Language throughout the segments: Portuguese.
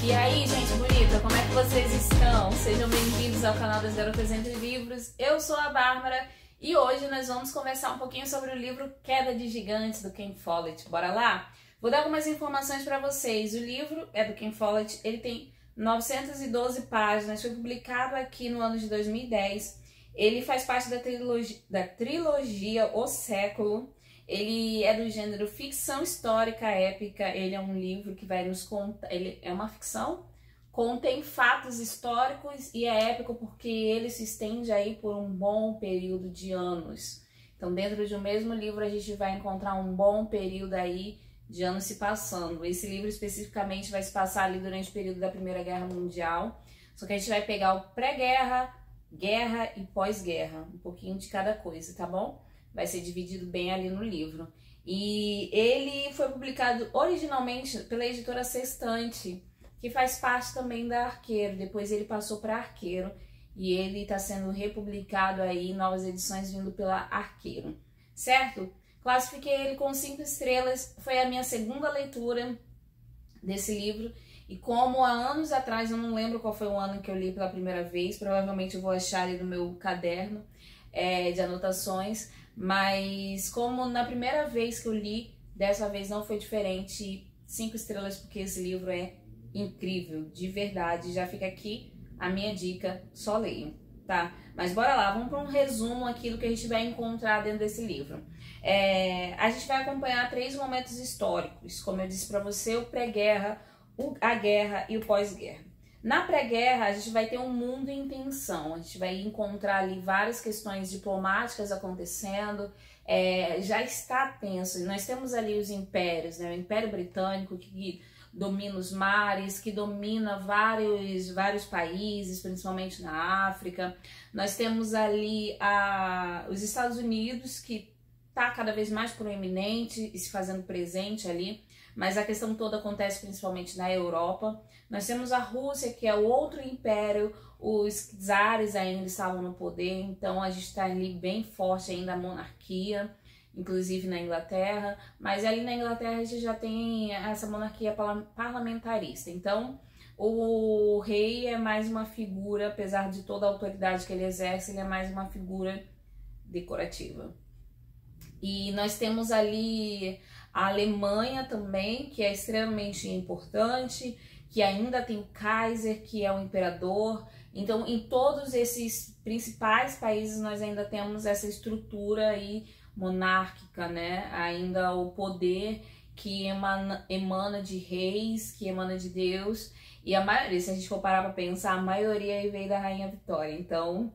E aí, gente bonita, como é que vocês estão? Sejam bem-vindos ao canal das Garotas Entre Livros. Eu sou a Bárbara e hoje nós vamos conversar um pouquinho sobre o livro Queda de Gigantes, do Ken Follett. Bora lá? Vou dar algumas informações para vocês. O livro é do Ken Follett, ele tem 912 páginas, foi publicado aqui no ano de 2010. Ele faz parte da trilogia O Século. Ele é do gênero ficção histórica épica. Ele é um livro que vai nos contar... Ele é uma ficção, contém fatos históricos e é épico porque ele se estende aí por um bom período de anos. Então, dentro de um mesmo livro, a gente vai encontrar um bom período aí de anos se passando. Esse livro especificamente vai se passar ali durante o período da Primeira Guerra Mundial. Só que a gente vai pegar o pré-guerra, guerra e pós-guerra. Um pouquinho de cada coisa, tá bom? Vai ser dividido bem ali no livro. E ele foi publicado originalmente pela editora Sextante, que faz parte também da Arqueiro. Depois ele passou para Arqueiro e ele está sendo republicado aí, novas edições vindo pela Arqueiro, certo? Classifiquei ele com 5 estrelas, foi a minha segunda leitura desse livro. E como há anos atrás, eu não lembro qual foi o ano que eu li pela primeira vez, provavelmente eu vou achar ele no meu caderno de anotações, mas como na primeira vez que eu li, dessa vez não foi diferente, 5 estrelas porque esse livro é incrível, de verdade. Já fica aqui a minha dica, só leiam, tá? Mas bora lá, vamos para um resumo aqui do que a gente vai encontrar dentro desse livro. A gente vai acompanhar 3 momentos históricos, como eu disse para você, o pré-guerra, a guerra e o pós-guerra. Na pré-guerra, a gente vai ter um mundo em tensão, a gente vai encontrar ali várias questões diplomáticas acontecendo, já está tenso. Nós temos ali os impérios, né? O Império Britânico que domina os mares, que domina vários países, principalmente na África. Nós temos ali os Estados Unidos, que está cada vez mais proeminente e se fazendo presente ali, mas a questão toda acontece principalmente na Europa. Nós temos a Rússia, que é o outro império, os czares ainda estavam no poder, então a gente está ali bem forte ainda a monarquia, inclusive na Inglaterra, mas ali na Inglaterra a gente já tem essa monarquia parlamentarista, então o rei é mais uma figura, apesar de toda a autoridade que ele exerce, ele é mais uma figura decorativa. E nós temos ali a Alemanha também, que é extremamente importante, que ainda tem o Kaiser, que é o imperador. Então, em todos esses principais países, nós ainda temos essa estrutura aí monárquica, né? Ainda o poder que emana de reis, que emana de Deus. E a maioria, se a gente for parar para pensar, a maioria aí veio da Rainha Vitória. Então,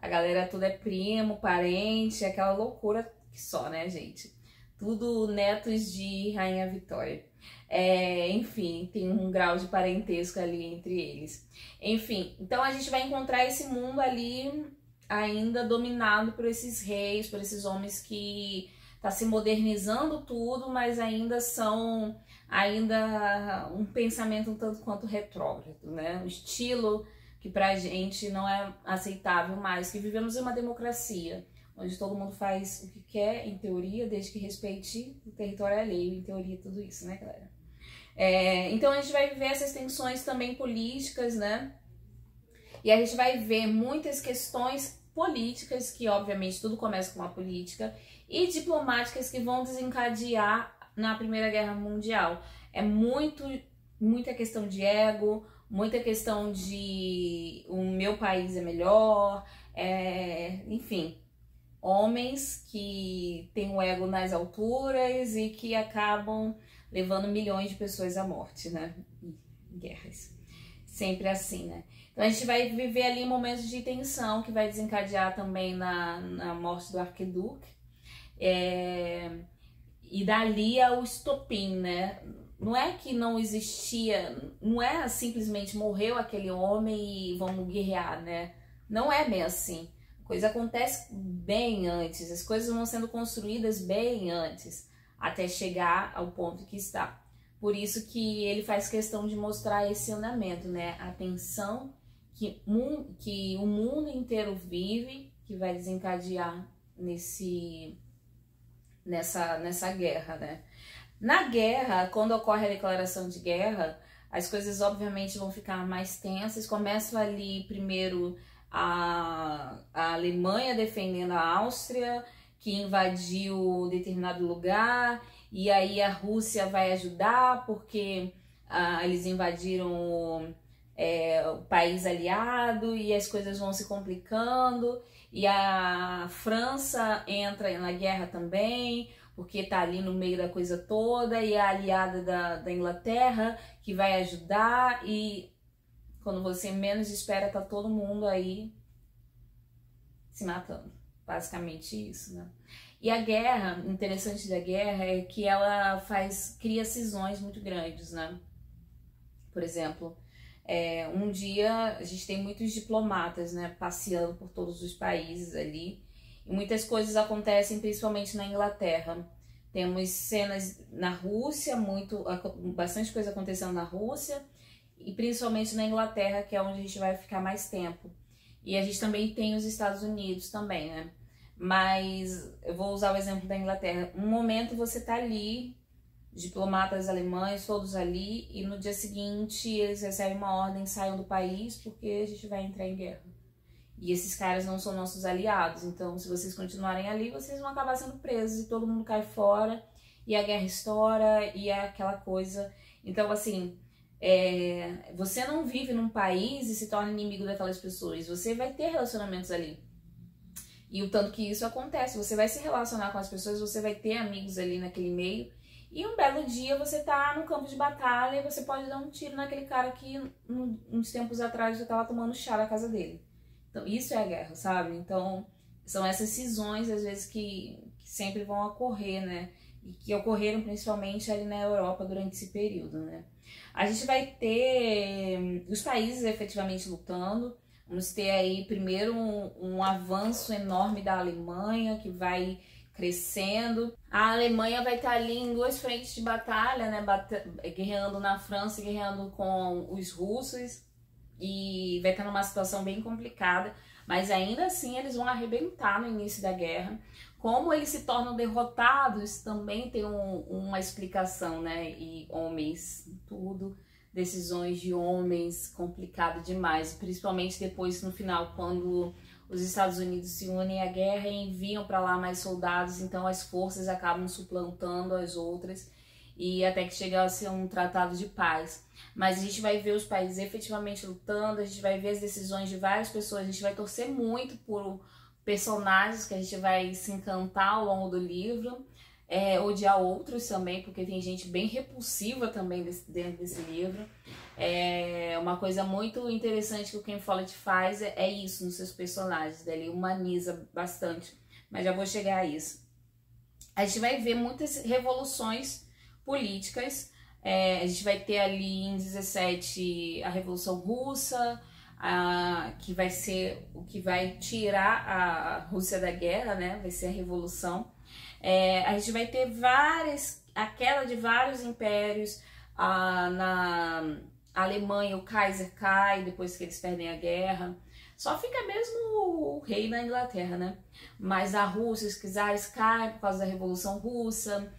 a galera tudo é primo, parente, aquela loucura que só, né, gente? Tudo netos de Rainha Vitória. Enfim, tem um grau de parentesco ali entre eles. Enfim, então a gente vai encontrar esse mundo ali ainda dominado por esses reis, por esses homens que tá se modernizando tudo, mas ainda são um pensamento um tanto quanto retrógrado, né? Um estilo que pra gente não é aceitável mais, que vivemos em uma democracia, onde todo mundo faz o que quer, em teoria, desde que respeite o território alheio, em teoria, tudo isso, né, galera? Então a gente vai viver essas tensões também políticas, né? E a gente vai ver muitas questões políticas, que obviamente tudo começa com a política, e diplomáticas que vão desencadear na Primeira Guerra Mundial. Muita questão de ego, muita questão de o meu país é melhor, enfim, homens que têm o ego nas alturas e que acabam levando milhões de pessoas à morte, né? Guerras. Sempre assim, né? Então a gente vai viver ali momentos de tensão que vai desencadear também na morte do arquiduque. E dali é o estopim, né? Não é que não existia, não é simplesmente morreu aquele homem e vamos guerrear, né? Não é bem assim. A coisa acontece bem antes, as coisas vão sendo construídas bem antes, até chegar ao ponto que está. Por isso que ele faz questão de mostrar esse andamento, né? A tensão que o mundo inteiro vive, que vai desencadear nessa guerra, né? Na guerra, quando ocorre a declaração de guerra, as coisas obviamente vão ficar mais tensas. Começa ali primeiro a Alemanha defendendo a Áustria, que invadiu determinado lugar, e aí a Rússia vai ajudar porque eles invadiram o país aliado e as coisas vão se complicando, e a França entra na guerra também, porque tá ali no meio da coisa toda, e a aliada da Inglaterra que vai ajudar, e quando você menos espera tá todo mundo aí se matando. Basicamente isso, né? E a guerra, o interessante da guerra é que ela cria cisões muito grandes, né? Por exemplo, um dia a gente tem muitos diplomatas, né, passeando por todos os países ali, e muitas coisas acontecem principalmente na Inglaterra. Temos cenas na Rússia, bastante coisa acontecendo na Rússia, e principalmente na Inglaterra, que é onde a gente vai ficar mais tempo. E a gente também tem os Estados Unidos também, né? Mas eu vou usar o exemplo da Inglaterra. Um momento você tá ali, diplomatas alemães, todos ali, e no dia seguinte eles recebem uma ordem, saiam do país porque a gente vai entrar em guerra. E esses caras não são nossos aliados, então se vocês continuarem ali, vocês vão acabar sendo presos e todo mundo cai fora, e a guerra estoura, e é aquela coisa. Então, assim, você não vive num país e se torna inimigo daquelas pessoas, você vai ter relacionamentos ali. E o tanto que isso acontece, você vai se relacionar com as pessoas, você vai ter amigos ali naquele meio, e um belo dia você tá no campo de batalha e você pode dar um tiro naquele cara que uns tempos atrás você tava tomando chá na casa dele. Então isso é a guerra, sabe? Então são essas cisões às vezes que sempre vão ocorrer, né? E que ocorreram principalmente ali na Europa durante esse período, né? A gente vai ter os países efetivamente lutando. Vamos ter aí primeiro um avanço enorme da Alemanha, que vai crescendo. A Alemanha vai estar ali em duas frentes de batalha, né? Guerreando na França e guerreando com os russos. E vai estar numa situação bem complicada. Mas ainda assim eles vão arrebentar no início da guerra. Como eles se tornam derrotados também tem uma explicação, né? E homens, tudo... decisões de homens, complicado demais, principalmente depois no final, quando os Estados Unidos se unem à guerra e enviam para lá mais soldados, então as forças acabam suplantando as outras, e até que chega a ser um tratado de paz. Mas a gente vai ver os países efetivamente lutando, a gente vai ver as decisões de várias pessoas, a gente vai torcer muito por personagens que a gente vai se encantar ao longo do livro, odiar outros também, porque tem gente bem repulsiva também dentro desse livro. Uma coisa muito interessante que o Ken Follett faz é isso nos seus personagens, ele humaniza bastante, mas já vou chegar a isso. A gente vai ver muitas revoluções políticas, a gente vai ter ali em 17 a Revolução Russa, que vai ser o que vai tirar a Rússia da guerra, né? Vai ser a Revolução. A gente vai ter a queda de vários impérios. Na Alemanha o Kaiser cai depois que eles perdem a guerra. Só fica mesmo o rei na Inglaterra, né? Mas a Rússia, os czares caem por causa da Revolução Russa.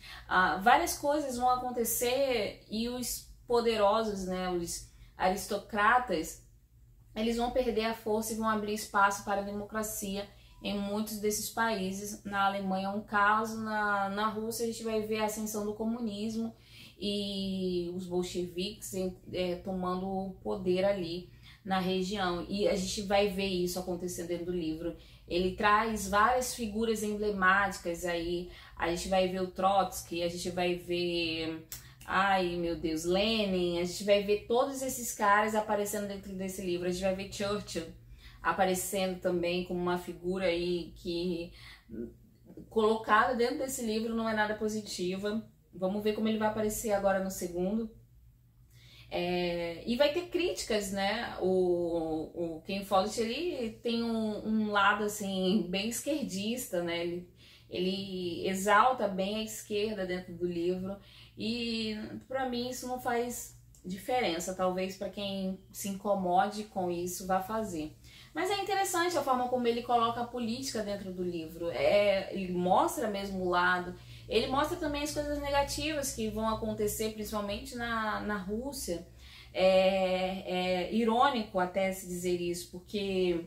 Várias coisas vão acontecer e os poderosos, né, os aristocratas, eles vão perder a força e vão abrir espaço para a democracia em muitos desses países. Na Alemanha é um caso, na Rússia a gente vai ver a ascensão do comunismo e os bolcheviques tomando o poder ali na região. E a gente vai ver isso acontecendo dentro do livro. Ele traz várias figuras emblemáticas aí. A gente vai ver o Trotsky, a gente vai ver... ai, meu Deus, Lenin, a gente vai ver todos esses caras aparecendo dentro desse livro. A gente vai ver Churchill aparecendo também como uma figura aí que, colocada dentro desse livro, não é nada positiva. Vamos ver como ele vai aparecer agora no segundo. E vai ter críticas, né? O Ken Follett, ele tem um lado, assim, bem esquerdista, né? Ele exalta bem a esquerda dentro do livro. E pra mim isso não faz diferença, talvez para quem se incomode com isso vá fazer. Mas é interessante a forma como ele coloca a política dentro do livro. Ele mostra mesmo o lado, ele mostra também as coisas negativas que vão acontecer, principalmente na Rússia. É irônico até se dizer isso, porque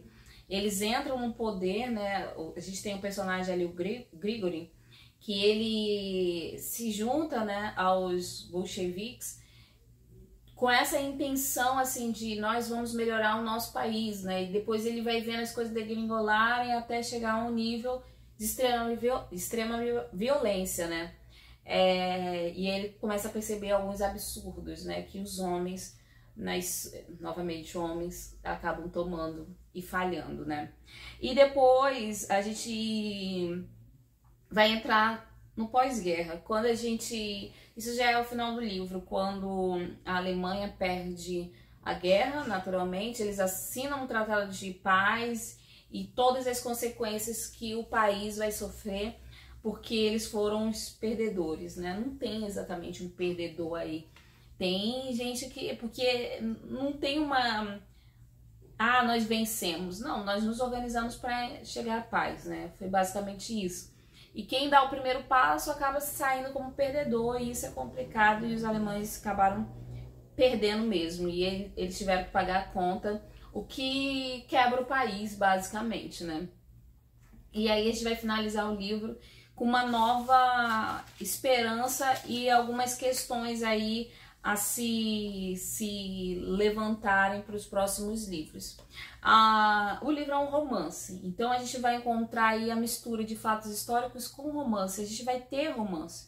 eles entram no poder, né? A gente tem um personagem ali, o Grigory, que ele se junta, né, aos bolcheviques com essa intenção, assim, de nós vamos melhorar o nosso país, né? E depois ele vai vendo as coisas degringolarem até chegar a um nível de extrema violência, né? E ele começa a perceber alguns absurdos, né? Que os homens, novamente homens, acabam tomando e falhando, né? E depois a gente vai entrar no pós-guerra, quando a gente... Isso já é o final do livro, quando a Alemanha perde a guerra, naturalmente, eles assinam um tratado de paz e todas as consequências que o país vai sofrer, porque eles foram os perdedores, né? Não tem exatamente um perdedor aí. Tem gente que... Porque não tem uma... Ah, nós vencemos. Não, nós nos organizamos para chegar à paz, né? Foi basicamente isso. E quem dá o primeiro passo acaba saindo como perdedor, e isso é complicado, e os alemães acabaram perdendo mesmo. E eles tiveram que pagar a conta, o que quebra o país, basicamente, né? E aí a gente vai finalizar o livro com uma nova esperança e algumas questões aí a se levantarem para os próximos livros. O livro é um romance, então a gente vai encontrar aí a mistura de fatos históricos com romance. A gente vai ter romance,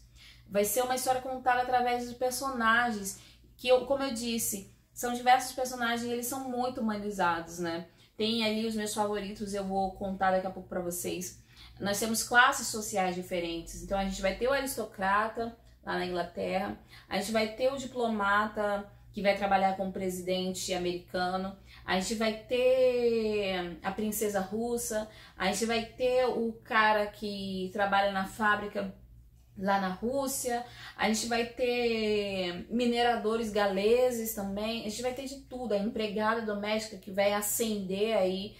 vai ser uma história contada através dos personagens, que, como eu disse, são diversos personagens e eles são muito humanizados, né? Tem ali os meus favoritos, eu vou contar daqui a pouco para vocês. Nós temos classes sociais diferentes, então a gente vai ter o aristocrata lá na Inglaterra, a gente vai ter o diplomata que vai trabalhar com o presidente americano, a gente vai ter a princesa russa, a gente vai ter o cara que trabalha na fábrica lá na Rússia, a gente vai ter mineradores galeses também, a gente vai ter de tudo, a empregada doméstica que vai ascender aí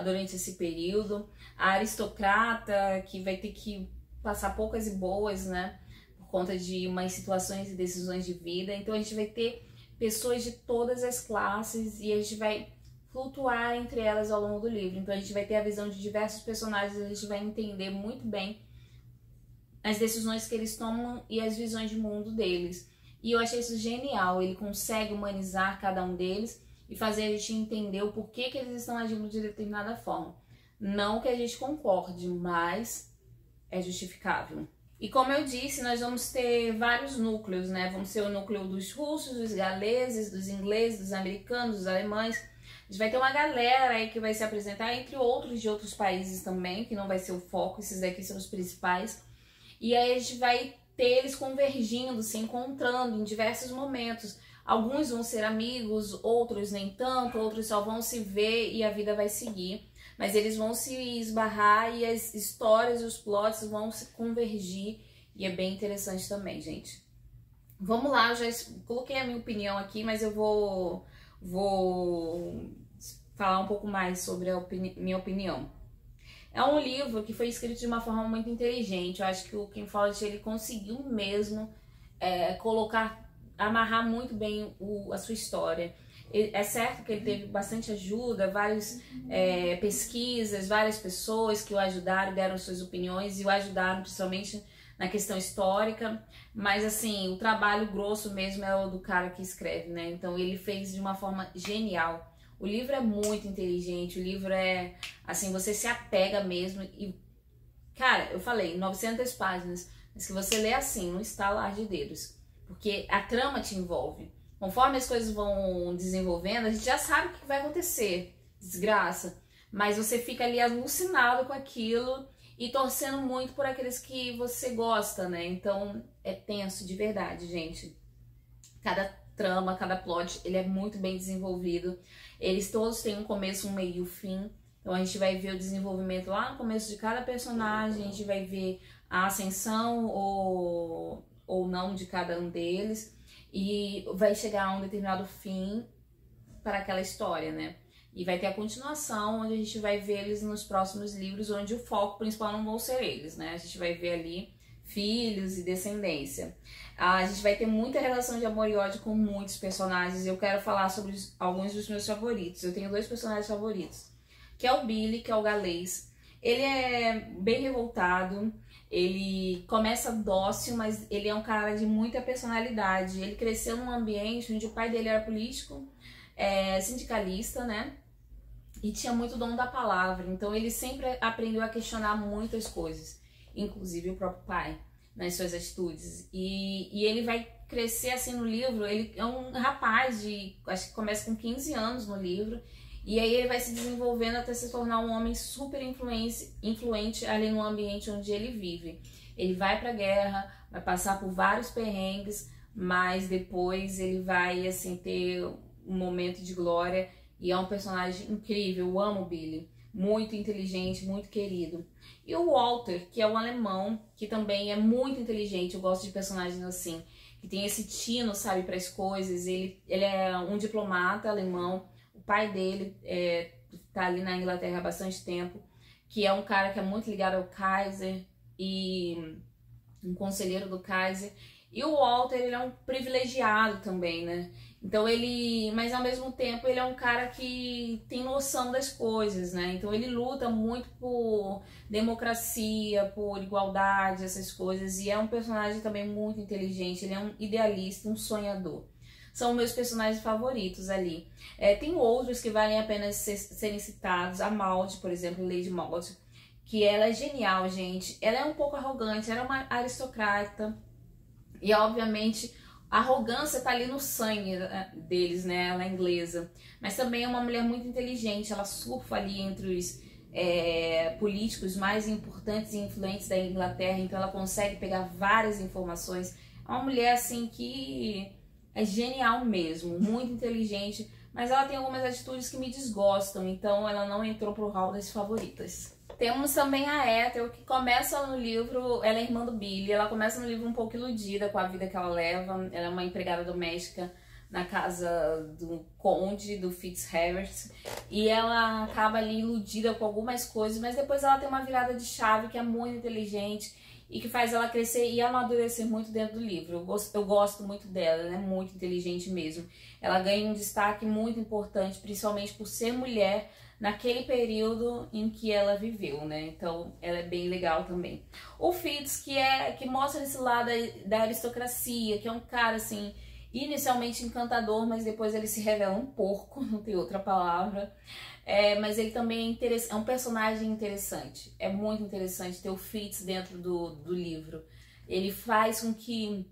durante esse período, a aristocrata que vai ter que passar poucas e boas, né, por conta de umas situações e decisões de vida. Então a gente vai ter pessoas de todas as classes e a gente vai flutuar entre elas ao longo do livro. Então a gente vai ter a visão de diversos personagens, a gente vai entender muito bem as decisões que eles tomam e as visões de mundo deles. E eu achei isso genial, ele consegue humanizar cada um deles e fazer a gente entender o porquê que eles estão agindo de determinada forma. Não que a gente concorde, mas é justificável. E como eu disse, nós vamos ter vários núcleos, né? Vamos ter o núcleo dos russos, dos galeses, dos ingleses, dos americanos, dos alemães. A gente vai ter uma galera aí que vai se apresentar, entre outros de outros países também, que não vai ser o foco, esses daqui são os principais. E aí a gente vai ter eles convergindo, se encontrando em diversos momentos. Alguns vão ser amigos, outros nem tanto, outros só vão se ver e a vida vai seguir. Mas eles vão se esbarrar e as histórias e os plots vão se convergir. E é bem interessante também, gente. Vamos lá, eu já coloquei a minha opinião aqui, mas eu vou falar um pouco mais sobre a minha opinião. É um livro que foi escrito de uma forma muito inteligente. Eu acho que o Ken Follett, ele conseguiu mesmo amarrar muito bem a sua história. É certo que ele teve bastante ajuda, várias pesquisas, várias pessoas que o ajudaram, deram suas opiniões e o ajudaram principalmente na questão histórica, mas assim, o trabalho grosso mesmo é o do cara que escreve, né? Então ele fez de uma forma genial. O livro é muito inteligente, o livro é, assim, você se apega mesmo e, cara, eu falei, 900 páginas, mas que você lê assim, não estalar de dedos, porque a trama te envolve. Conforme as coisas vão desenvolvendo, a gente já sabe o que vai acontecer, desgraça, mas você fica ali alucinado com aquilo e torcendo muito por aqueles que você gosta, né? Então é tenso de verdade, gente. Cada trama, cada plot, ele é muito bem desenvolvido. Eles todos têm um começo, um meio e um fim. Então a gente vai ver o desenvolvimento lá no começo de cada personagem, a gente vai ver a ascensão ou não de cada um deles. E vai chegar a um determinado fim para aquela história, né? E vai ter a continuação, onde a gente vai ver eles nos próximos livros, onde o foco principal não vão ser eles, né? A gente vai ver ali filhos e descendência. A gente vai ter muita relação de amor e ódio com muitos personagens. Eu quero falar sobre alguns dos meus favoritos. Eu tenho 2 personagens favoritos, que é o Billy, que é o galês. Ele é bem revoltado, ele começa dócil, mas ele é um cara de muita personalidade. Ele cresceu num ambiente onde o pai dele era político, sindicalista, né? E tinha muito dom da palavra, então ele sempre aprendeu a questionar muitas coisas, inclusive o próprio pai, nas suas atitudes. E ele vai crescer assim no livro. Ele é um rapaz acho que começa com 15 anos no livro, e aí ele vai se desenvolvendo até se tornar um homem super influente ali no ambiente onde ele vive. Ele vai pra guerra, vai passar por vários perrengues, mas depois ele vai assim ter um momento de glória. E é um personagem incrível, eu amo o Billy, muito inteligente, muito querido. E o Walter, que é um alemão, que também é muito inteligente. Eu gosto de personagens assim, que tem esse tino, sabe, para as coisas. Ele é um diplomata alemão, o pai dele tá ali na Inglaterra há bastante tempo, que é um cara que é muito ligado ao Kaiser e um conselheiro do Kaiser. E o Walter, ele é um privilegiado também, né? Então mas ao mesmo tempo ele é um cara que tem noção das coisas, né? Então ele luta muito por democracia, por igualdade, essas coisas. E é um personagem também muito inteligente, ele é um idealista, um sonhador. São meus personagens favoritos ali. Tem outros que valem a pena serem citados. A Maud, por exemplo, Lady Maud, que ela é genial, gente. Ela é um pouco arrogante, ela é uma aristocrata. E obviamente a arrogância tá ali no sangue deles, né? Ela é inglesa. Mas também é uma mulher muito inteligente. Ela surfa ali entre os políticos mais importantes e influentes da Inglaterra. Então ela consegue pegar várias informações. É uma mulher assim que é genial mesmo, muito inteligente. Mas ela tem algumas atitudes que me desgostam. Então ela não entrou pro hall das favoritas. Temos também a Ethel, que começa no livro, ela é irmã do Billy, ela começa no livro um pouco iludida com a vida que ela leva. Ela é uma empregada doméstica na casa do conde, do Fitzherbert, e ela acaba ali iludida com algumas coisas, mas depois ela tem uma virada de chave que é muito inteligente e que faz ela crescer e amadurecer muito dentro do livro. Eu gosto muito dela, ela é muito inteligente mesmo. Ela ganha um destaque muito importante, principalmente por ser mulher, naquele período em que ela viveu, né? Então ela é bem legal também. O Fitz, que mostra esse lado da aristocracia, que é um cara assim, inicialmente encantador, mas depois ele se revela um porco, não tem outra palavra. Mas ele também é um personagem interessante. É muito interessante ter o Fitz dentro do livro. Ele faz com que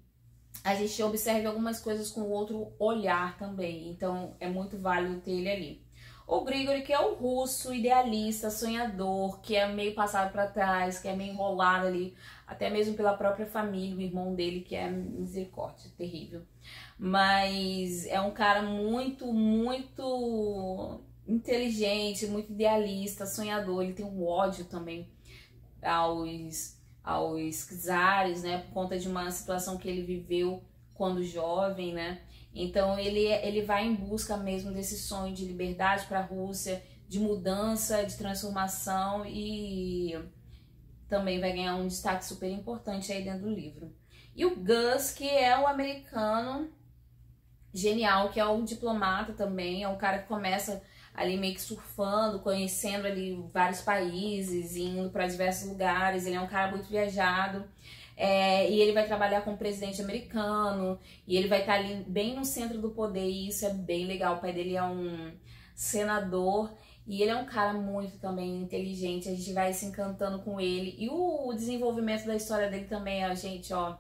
a gente observe algumas coisas com outro olhar também. Então é muito válido ter ele ali. O Grigori, que é o russo, idealista, sonhador, que é meio passado para trás, que é meio enrolado ali, até mesmo pela própria família, o irmão dele, que é misericórdia, terrível. Mas é um cara muito, muito inteligente, muito idealista, sonhador. Ele tem um ódio também aos czares, né, por conta de uma situação que ele viveu quando jovem, né? Então ele vai em busca mesmo desse sonho de liberdade para a Rússia, de mudança, de transformação, e também vai ganhar um destaque super importante aí dentro do livro. E o Gus, que é o americano genial, que é um diplomata também, é um cara que começa ali meio que surfando, conhecendo ali vários países, indo para diversos lugares. Ele é um cara muito viajado. E ele vai trabalhar com o presidente americano, e ele vai estar ali bem no centro do poder, e isso é bem legal. O pai dele é um senador, e ele é um cara muito também inteligente, a gente vai se encantando com ele, e o desenvolvimento da história dele também é, gente, ó,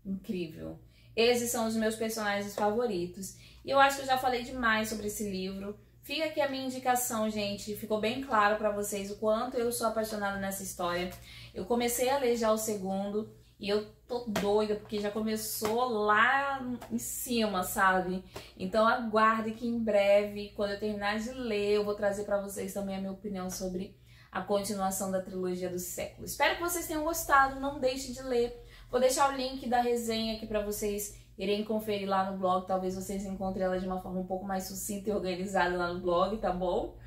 incrível. Esses são os meus personagens favoritos, e eu acho que eu já falei demais sobre esse livro. Fica aqui a minha indicação, gente. Ficou bem claro pra vocês o quanto eu sou apaixonada nessa história. Eu comecei a ler já o segundo e eu tô doida, porque já começou lá em cima, sabe? Então aguarde que em breve, quando eu terminar de ler, eu vou trazer pra vocês também a minha opinião sobre a continuação da trilogia do século. Espero que vocês tenham gostado, não deixem de ler. Vou deixar o link da resenha aqui pra vocês irem conferir lá no blog. Talvez vocês encontrem ela de uma forma um pouco mais sucinta e organizada lá no blog, tá bom?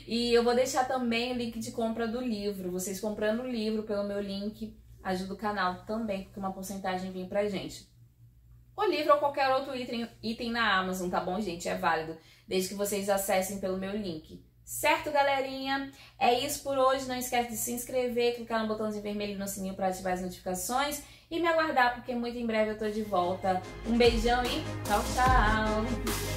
E eu vou deixar também o link de compra do livro. Vocês comprando o livro pelo meu link ajuda o canal também, porque uma porcentagem vem pra gente. O livro ou qualquer outro item na Amazon, tá bom, gente? É válido, desde que vocês acessem pelo meu link. Certo, galerinha? É isso por hoje. Não esquece de se inscrever, clicar no botãozinho vermelho e no sininho para ativar as notificações e me aguardar, porque muito em breve eu tô de volta. Um beijão e tchau, tchau!